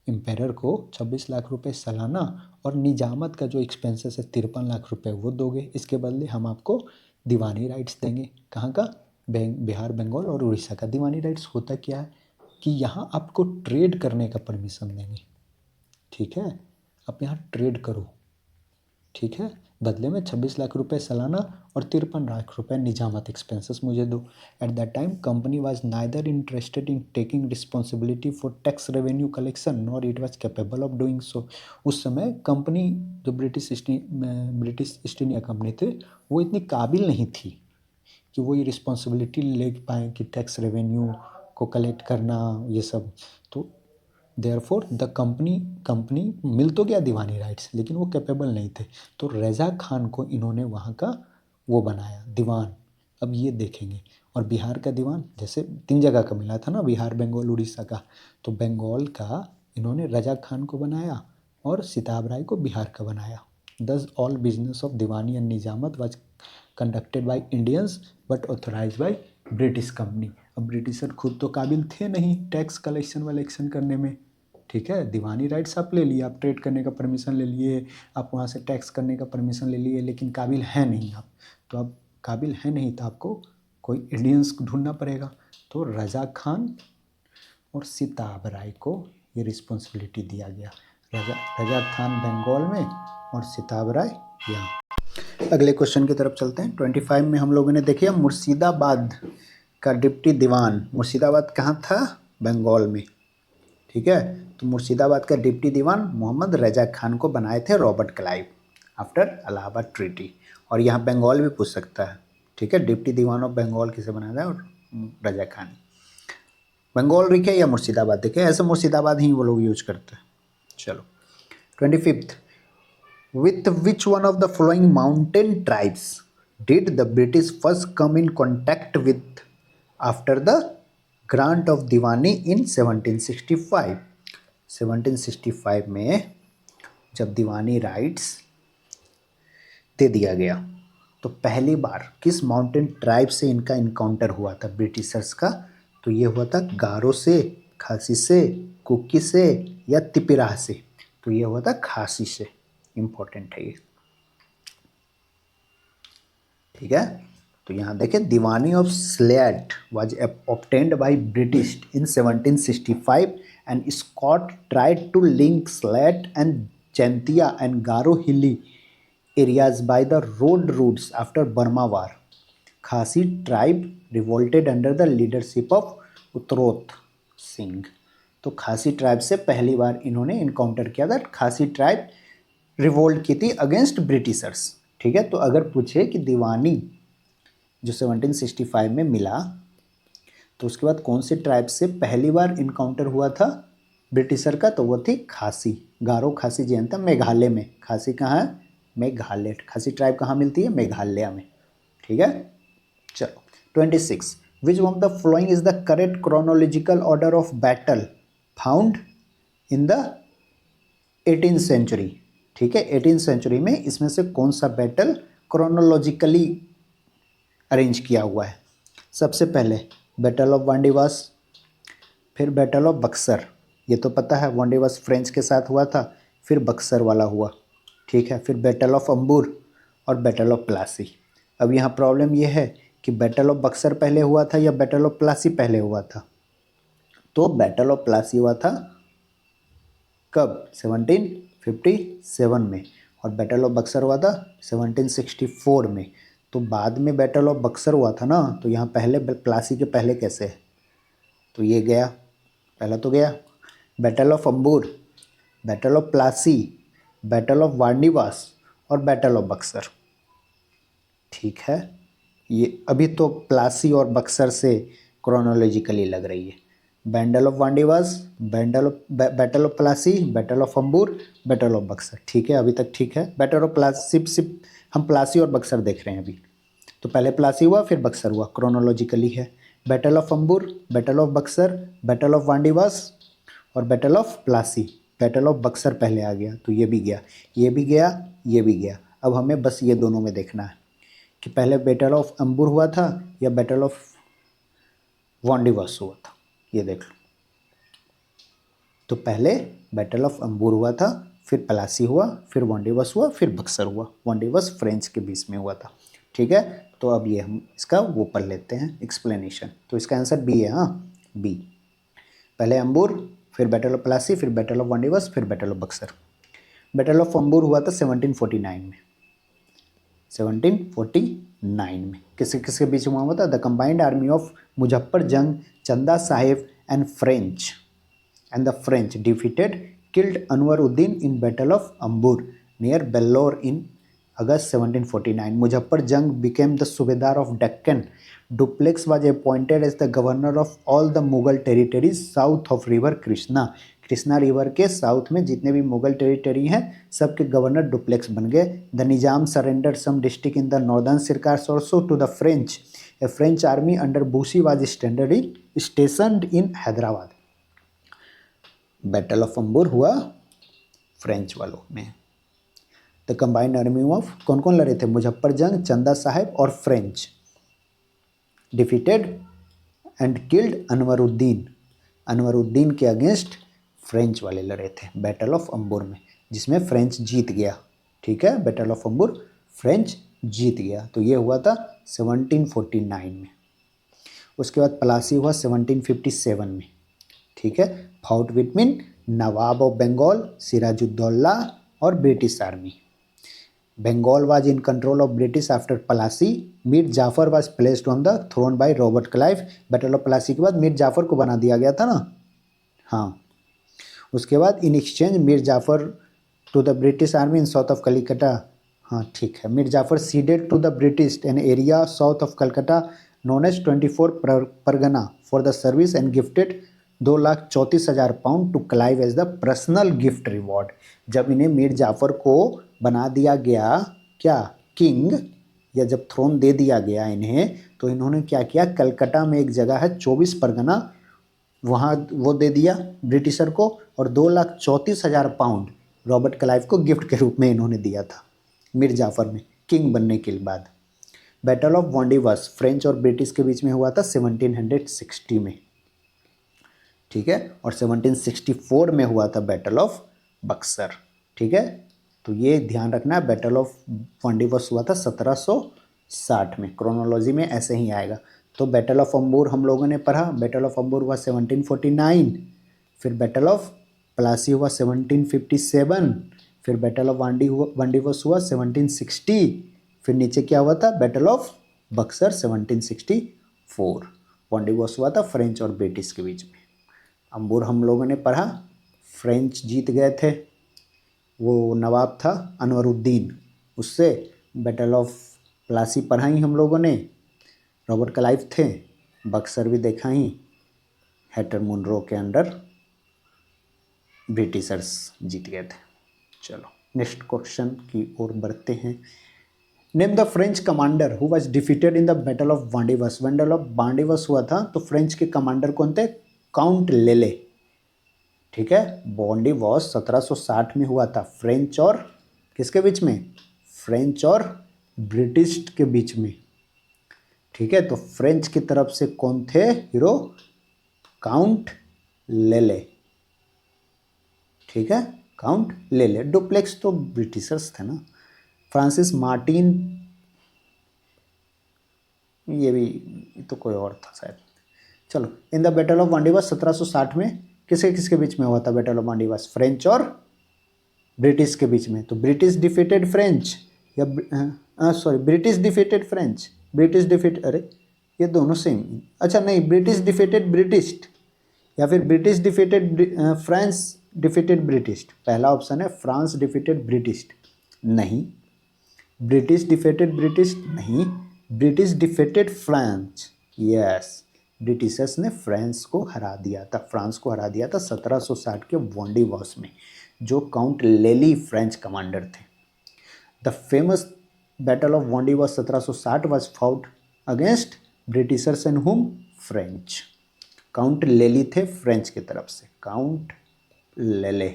एम्पायर को 26 लाख रुपए सालाना, और निजामत का जो एक्सपेंसेस है 53 लाख रुपए वो दोगे। इसके बदले हम आपको दीवानी राइट्स देंगे। कहाँ का? बिहार बंगाल और उड़ीसा का। दीवानी राइट्स होता क्या है? कि यहाँ आपको ट्रेड करने का परमिशन देंगे, ठीक है, आप यहाँ ट्रेड करो, ठीक है, बदले में 26 लाख रुपए सालाना और 53 लाख रुपए निजामत एक्सपेंसेस मुझे दो। Eight that time company was neither interested in taking responsibility for tax revenue collection nor it was capable of doing so. उस समय कंपनी जो ब्रिटिश ईस्ट इंडिया कंपनी थे वो इतनी काबिल नहीं थी कि वो ये रिस्पॉन्सिबिलिटी ले पाएँ कि टैक्स रेवेन्यू को कलेक्ट करना ये सब। तो देयरफॉर द कंपनी मिल तो गया दीवानी राइट्स, लेकिन वो कैपेबल नहीं थे। तो रज़ा खान को इन्होंने वहाँ का वो बनाया दीवान। अब ये देखेंगे, और बिहार का दीवान जैसे 3 जगह का मिला था ना, बिहार, बंगाल, उड़ीसा का, तो बंगाल का इन्होंने रज़ा खान को बनाया और सिताब राय को बिहार का बनाया। Thus all business of diwani and nizamat was conducted by Indians but authorize by British company. अब ब्रिटिशर खुद तो काबिल थे नहीं टैक्स कलेक्शन वलेक्शन करने में, ठीक है, दीवानी राइट्स आप ले लिए, आप ट्रेड करने का परमिशन ले लिए, आप वहाँ से टैक्स करने का परमिशन ले लिए, लेकिन काबिल है नहीं आप। तो आप काबिल है नहीं तो आपको कोई इंडियंस ढूंढना पड़ेगा। तो रज़ा खान और सिताब राय को ये रिस्पॉन्सिबिलिटी दिया गया। रज़ा खान बंगाल में और सिताब राय यहाँ। अगले क्वेश्चन की तरफ चलते हैं। 25 में हम लोगों ने देखिए मुर्शिदाबाद का डिप्टी दीवान, मुर्शिदाबाद कहाँ था, बंगाल में, ठीक है। तो मुर्शिदाबाद का डिप्टी दीवान मोहम्मद रज़ा खान को बनाए थे Robert Clive after Allahabad treaty. और यहाँ बंगाल भी पूछ सकता है, ठीक है, डिप्टी दीवान ऑफ बंगाल किसे बनाया था, और रज़ा खान। बंगाल लिखे या मुर्शिदाबाद देखे, ऐसे मुर्शिदाबाद ही वो लोग यूज करते हैं। चलो 25, with which one of the following mountain tribes did the British first come in contact with after the grant of Diwani in 1765। 1765 में जब दीवानी राइट्स दे दिया गया तो पहली बार किस माउंटेन ट्राइब से इनका इनकाउंटर हुआ था ब्रिटिशर्स का, तो ये हुआ था गारो से, खासी से, कुकी से या तिपिराह से। तो ये हुआ था खासी से, इंपॉर्टेंट है ये, ठीक है। तो यहाँ देखें, Diwani of Sylhet was obtained by British in 1765 and Scott tried to link Sylhet and Jaintia and Garo hilly areas by the road routes after Burma War. Khasi tribe revolted under the leadership of उत्तरोत Singh. तो खासी ट्राइब से पहली बार इन्होंने इनकाउंटर किया था, खासी ट्राइब रिवोल्ट की थी अगेंस्ट ब्रिटिशर्स, ठीक है। तो अगर पूछे कि दीवानी जो 1765 में मिला तो उसके बाद कौन से ट्राइब से पहली बार इनकाउंटर हुआ था ब्रिटिशर का, तो वो थी खासी, गारो खासी जयंता, मेघालय में। खासी कहाँ है, मेघालय। खासी ट्राइब कहाँ मिलती है, मेघालय में, ठीक है। चलो 26, which one of the following is the correct chronological order of battle found in the 18th century, ठीक है। 18th सेंचुरी में इसमें से कौन सा बैटल क्रोनोलॉजिकली अरेंज किया हुआ है। सबसे पहले बैटल ऑफ वांडीवास, फिर बैटल ऑफ बक्सर, ये तो पता है वांडीवास फ्रेंच के साथ हुआ था, फिर बक्सर वाला हुआ, ठीक है, फिर बैटल ऑफ अंबूर और बैटल ऑफ प्लासी। अब यहाँ प्रॉब्लम ये है कि बैटल ऑफ बक्सर पहले हुआ था या बैटल ऑफ प्लासी पहले हुआ था। तो बैटल ऑफ प्लासी हुआ था कब, 1757 में, और बैटल ऑफ बक्सर हुआ था 1764 में। तो बाद में बैटल ऑफ बक्सर हुआ था ना, तो यहाँ पहले प्लासी के पहले कैसे है, तो ये गया, पहला तो गया battle of Ambur, battle of Plassey, battle of Wandiwash और बैटल ऑफ बक्सर, ठीक है। ये अभी तो प्लासी और बक्सर से क्रोनोलॉजिकली लग रही है। Battle of Wandiwash, battle of Plassey, battle of Ambur, battle of Buxar, ठीक है, अभी तक ठीक है। बैटल ऑफ प्लासी सिर्फ हम प्लासी और बक्सर देख रहे हैं अभी, तो पहले प्लासी हुआ फिर बक्सर हुआ, क्रोनोलॉजिकली है। Battle of Ambur, battle of Buxar, battle of Wandiwash और battle of Plassey. Battle of Buxar पहले आ गया तो ये भी गया, ये भी गया, ये भी गया। अब हमें बस ये दोनों में देखना है कि पहले बैटल ऑफ अंबूर हुआ था या बैटल ऑफ वांडीवास हुआ था, ये देख लो। तो पहले बैटल ऑफ अंबूर हुआ था, फिर प्लासी हुआ, फिर वांडीवास हुआ, फिर बक्सर हुआ। वांडीवास फ्रेंच के बीच में हुआ था, ठीक है। तो अब ये हम इसका वो पढ़ लेते हैं एक्सप्लेनेशन। तो इसका आंसर बी है, हाँ बी। पहले अंबूर, फिर बैटल ऑफ प्लासी, फिर बैटल ऑफ वांडीवास, फिर battle of Buxar. Battle of Ambur हुआ था 1749 में। 1749 में किसके किसके बीच में हुआ था? The combined army of Muzaffar Jang, Chanda Sahib and the French defeated killed Anwaruddin in battle of Ambur near Vellore in August 1749. Muzaffar Jung became the Subedar of Deccan. Dupleix was appointed as the governor of all the Mughal territories south of river Krishna. Krishna river के साउथ में जितने भी मुगल टेरिटरी हैं सबके गवर्नर डुप्लेक्स बन गए। The Nizam surrender some district in the northern Sircars also to the French. A French army under Bussy was stationed in Hyderabad. Battle of Ambur हुआ फ्रेंच वालों में। द कंबाइंड आर्मी ऑफ कौन कौन लड़े थे? मुजफ्फर जंग, चंदा साहेब और French defeated and killed Anwaruddin. Anwaruddin के अगेंस्ट फ्रेंच वाले लड़े थे बैटल ऑफ अंबूर में, जिसमें फ्रेंच जीत गया। ठीक है, बैटल ऑफ अंबूर फ्रेंच जीत गया। तो ये हुआ था 1749 में। उसके बाद प्लासी हुआ 1757 में। ठीक है, fought between Nawab of Bengal Sirajuddaula और British army. Bengal was in control of British after Plassey. Mir Jafar was placed on the throne by Robert Clive. Battle of Plassey के बाद मीर जाफर को बना दिया गया था ना। हाँ, उसके बाद in exchange Mir Jafar to the British army in south of Calcutta. हाँ ठीक है, Mir Jafar ceded to the British an area south of Calcutta known as 24 Pargana for the service and gifted 2,34,000 pound to Clive as the personal gift reward. जब इन्हें मीर जाफर को बना दिया गया क्या किंग, या जब थ्रोन दे दिया गया इन्हें, तो इन्होंने क्या किया, कलकत्ता में एक जगह है 24 परगना, वहाँ वो दे दिया ब्रिटिशर को, और 2,34,000 पाउंड रॉबर्ट क्लाइव को गिफ्ट के रूप में इन्होंने दिया था मीर जाफर ने किंग बनने के बाद। बैटल ऑफ वांडीवास फ्रेंच और ब्रिटिश के बीच में हुआ था 1760 में। ठीक है, और 1764 में हुआ था बैटल ऑफ बक्सर। ठीक है, तो ये ध्यान रखना, बैटल ऑफ वांडीवास हुआ था 1760 में। क्रोनोलॉजी में ऐसे ही आएगा। तो बैटल ऑफ अंबूर हम लोगों ने पढ़ा, बैटल ऑफ अंबूर हुआ 1749, फिर बैटल ऑफ प्लासी हुआ 1757, फिर बैटल ऑफ वांडीवास हुआ 1760, फिर नीचे क्या हुआ था, बैटल ऑफ बक्सर 1764। वांडीवास हुआ था फ्रेंच और ब्रिटिश के बीच में। अंबूर हम लोगों ने पढ़ा, फ्रेंच जीत गए थे, वो नवाब था अनवरुद्दीन, उससे। बैटल ऑफ प्लासी पढ़ाई हम लोगों ने, रॉबर्ट क्लाइव थे। बक्सर भी देखा ही, हेक्टर मुनरो के अंडर ब्रिटिशर्स जीत गए थे। चलो नेक्स्ट क्वेश्चन की ओर बढ़ते हैं। Name the French commander who was defeated in the battle of Wandiwash. Battle of Wandiwash हुआ था तो फ्रेंच के कमांडर कौन थे? काउंट लेले। ठीक है, वांडीवास 1760 में हुआ था, फ्रेंच और किसके बीच में? फ्रेंच और ब्रिटिश के बीच में। ठीक है, तो फ्रेंच की तरफ से कौन थे हीरो? काउंट लेले। ठीक है, काउंट लेले। डुप्लेक्स तो ब्रिटिशर्स थे ना। फ्रांसिस मार्टिन, ये भी तो कोई और था शायद। चलो, इन द बैटल ऑफ वांडीवास 1760 में किसके किसके बीच में हुआ था बैटल ऑफ वांडीवास? फ्रेंच और ब्रिटिश के बीच में। तो ब्रिटिश डिफीटेड फ्रेंच, या sorry British defeated French, British defeat, अरे ये दोनों सेम। अच्छा नहीं, ब्रिटिश डिफीटेड ब्रिटिश, या फिर British defeated France defeated British. पहला ऑप्शन है फ्रांस डिफीटेड ब्रिटिश, नहीं। ब्रिटिश डिफीटेड ब्रिटिश, नहीं। British defeated France, yes. Britishers ने फ्रांस को हरा दिया था, फ्रांस को हरा दिया था 1760 के वांडीवास में, जो काउंट लेली फ्रेंच कमांडर थे। The famous battle of Wandiwash 1760 was fought against Britishers and हुम? फ्रेंच। काउंट लेली थे फ्रेंच की तरफ से, काउंट लेले।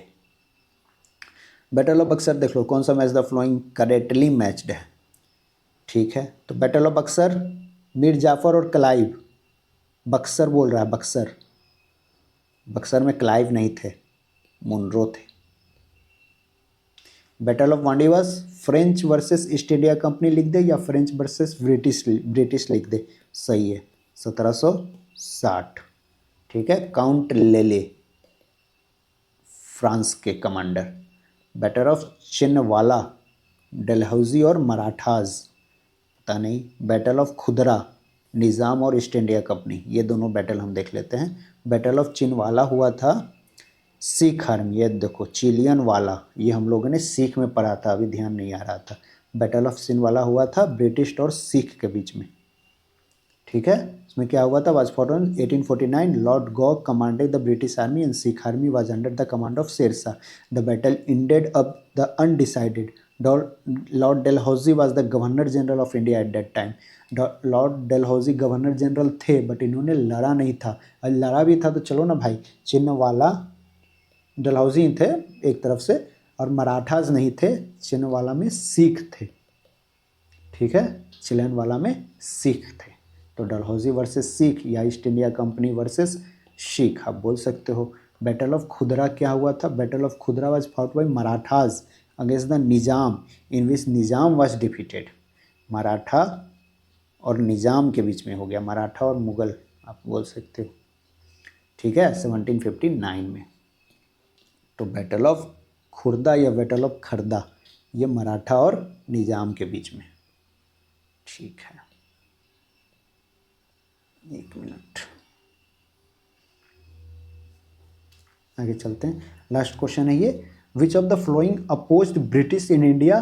बैटल ऑफ बक्सर देख लो, कौन सा match the flowing correctly matched है। ठीक है, तो बैटल ऑफ बक्सर मीर जाफर और क्लाइव, बक्सर बोल रहा है, बक्सर। बक्सर में क्लाइव नहीं थे, मुनरो थे। Battle of Wandiwash French versus east India company लिख दे, या फ्रेंच वर्सेस ब्रिटिश लिख दे, सही है 1760। ठीक है, काउंट लेले फ्रांस के कमांडर। बैटल ऑफ चिनवाला डलहौजी और मराठास, पता नहीं। बैटल ऑफ खुदरा निज़ाम और ईस्ट इंडिया कंपनी, ये दोनों बैटल हम देख लेते हैं। बैटल ऑफ चिनवाला हुआ था सिख आर्मी, ये देखो चिलियन वाला, ये हम लोगों ने सीख में पढ़ा था, अभी ध्यान नहीं आ रहा था। बैटल ऑफ चिनवाला हुआ था ब्रिटिश और सिख के बीच में, ठीक है। इसमें क्या हुआ था, was fought on 1849, lord Gough commanded the British army and Sikh army was under the command of Shershah. The battle ended up the undecided. Lord Dalhousie was the governor general of India at that time. Lord Dalhousie governor general थे, बट इन्होंने लड़ा नहीं था। अगर लड़ा भी था तो चलो ना भाई, चिन्हवाला डलहौजी थे एक तरफ से, और मराठाज नहीं थे, चिन्हवाला में सिख थे, ठीक है, चिलियनवाला में सिख थे। तो डलहौजी वर्सेस सिख या east India company versus Sikh आप बोल सकते हो। बैटल ऑफ खुदरा क्या हुआ था, बैटल ऑफ खुदरा was fought by Marathas against the Nizam in which Nizam was defeated. Maratha और निजाम के बीच में हो गया, मराठा और मुगल आप बोल सकते हो, ठीक है, 1759 में। तो बैटल ऑफ खुर्दा या बैटल ऑफ खरदा, ये मराठा और निजाम के बीच में, ठीक है। एक मिनट, आगे चलते हैं। लास्ट क्वेश्चन है ये, विच of the flowing opposed British in India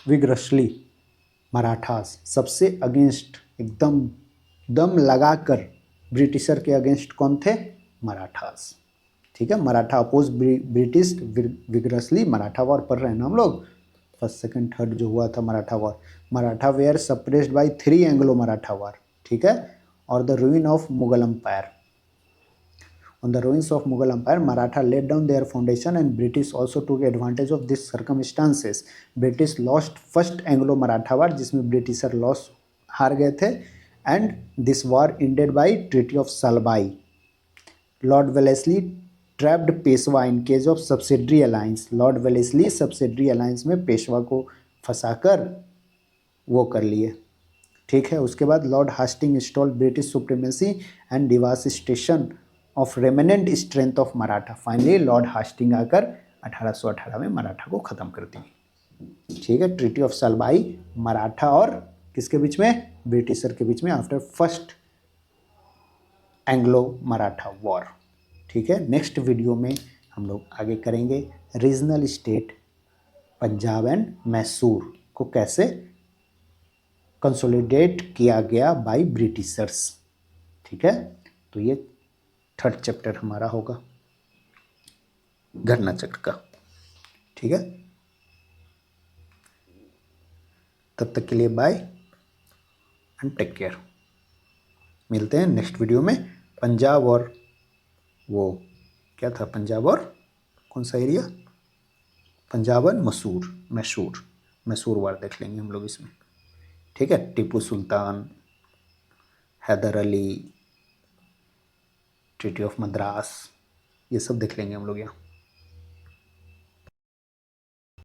vigorously. Marathas सबसे अगेंस्ट, एकदम दम लगाकर ब्रिटिशर के अगेंस्ट कौन थे, मराठास, ठीक है। Maratha oppose British vigorously, Maratha war पढ़ रहे हैं ना हम लोग, फर्स्ट सेकंड थर्ड जो हुआ था Maratha war. Maratha were suppressed by 3 Anglo Maratha war, ठीक है। और the ruin of Mughal empire, on the ruins of Mughal Empire, Maratha laid down their foundation and British also took advantage of these circumstances. British lost first Anglo-Maratha war, जिसमें ब्रिटिशर लॉस हार गए थे, and this war ended by Treaty of Salbai. Lord Wellesley trapped Peshwa in case of subsidiary alliance. Lord Wellesley subsidiary alliance में पेशवा को फंसाकर वो कर लिए, ठीक है। उसके बाद Lord Hastings installed British supremacy and devastation of remnant strength of Maratha. Finally Lord Hastings आकर 1818 में मराठा को ख़त्म कर दी, ठीक है। ट्रीटी ऑफ सलबाई मराठा और किसके बीच में, ब्रिटिशर के बीच में, after first Anglo Maratha war, ठीक है। नेक्स्ट वीडियो में हम लोग आगे करेंगे regional state Punjab and Mysore को कैसे कंसोलिडेट किया गया बाय ब्रिटिशर्स, ठीक है। तो ये थर्ड चैप्टर हमारा होगा घटना चक्र का, ठीक है। तब तक के लिए बाय एंड टेक केयर। मिलते हैं नेक्स्ट वीडियो में। पंजाब और वो क्या था, पंजाब और कौन सा एरिया, पंजाब और मैसूर वार देख लेंगे हम लोग इसमें, ठीक है। टीपू सुल्तान, हैदर अली, ट्रीटी ऑफ मद्रास, ये सब देख लेंगे हम लोग यहाँ।